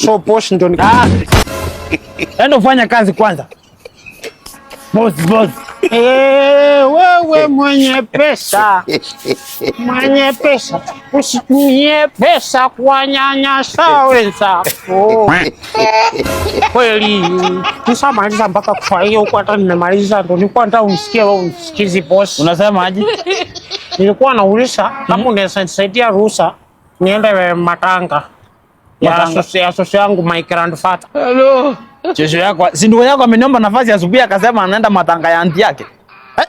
so posh ndio enda ufanya kazi kwanza. Boss. Wewe mwenye pesa usitumie pesa kuwanyanyasa wenzako. Kweli nisamaliza mpaka kwa hiyo huko, hata nimemaliza ndo nilikuwa nataka unisikie wewe unisikizi boss. Unasema aje? Nilikuwa nauliza kama unaweza nisaidia ruhusa niende matanga ya sosi yangu my grandfather. Hello. Kesho yako, si ndugu yako ameniomba nafasi asubuhi akasema anaenda matanga ya anti yake.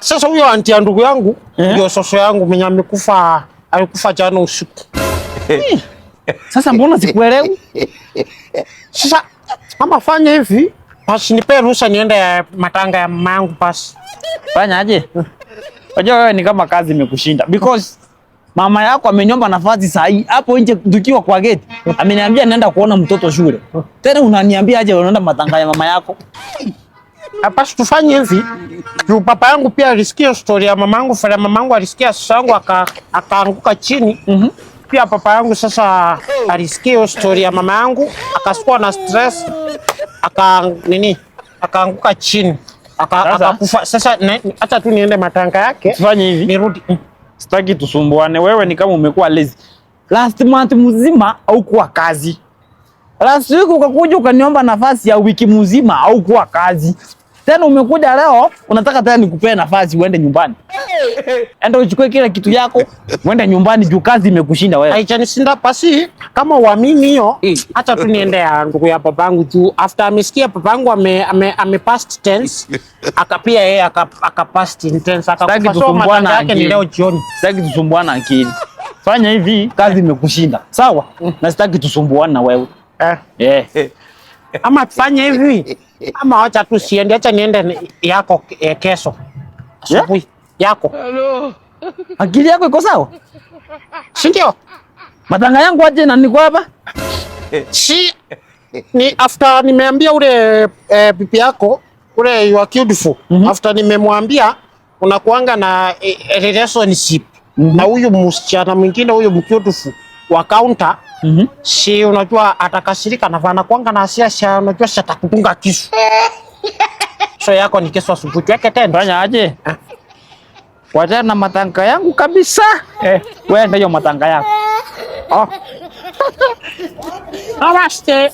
Sasa huyo anti ya ndugu yangu ndio soso yangu mwenye alikufa jana usiku. Sasa mbona sikuelewi? Sasa kama fanya hivi, basi nipe ruhusa niende matanga ya mama yangu basi. Fanya aje? Unajua wewe ni kama kazi imekushinda because mama yako ameniomba nafasi saa hii hapo nje tukiwa kwa gate. Ameniambia naenda kuona mtoto shule. Tena unaniambia aje unaenda matanga ya mama yako? Basi tufanye hivi. Juu papa yangu pia alisikia story ya mamangu, fara mamangu alisikia sasa yangu akaanguka chini. Pia papa yangu sasa alisikia story ya mama yangu, akasukua na stress, akaanguka chini. Akakufa. Sasa acha tu niende matanga yake. Tufanye hivi. Nirudi. Sitaki tusumbuane. Wewe ni kama umekuwa lazy. Last month mzima au kuwa kazi. Last week ukakuja ukaniomba nafasi ya wiki mzima au kuwa kazi. Tena umekuja leo unataka tena nikupee nafasi uende nyumbani. Enda uchukue kila kitu yako uende nyumbani juu kazi imekushinda wewe. Haijanishinda basi kama uamini hiyo, acha tu niende ya ndugu ya babangu juu after amesikia babangu ame past tense, akapia yeye aka past tense, akakufa yake ni leo jioni. Sitaki tusumbuana akili. Fanya hivi, kazi imekushinda. Sawa? Na sitaki tusumbuane na wewe. Ama tufanye hivi. Ama acha tu siende, acha niende yako kesho. Asubuhi yako. Hello. Akili yako iko sawa? Si ndio? Matanga yangu aje na niko hapa? Si ni after nimeambia ule bibi yako ule you are beautiful. After nimemwambia unakuanga na relationship na huyu msichana mwingine huyu beautiful wa counter. Si unajua atakasirika na vana kuanga na hasira, unajua sitakutunga kisu. So yako ni kesho asubuhi yake tena. Fanya aje? Wacha na matanga yangu kabisa. Wewe ndio matanga yako. Namaste.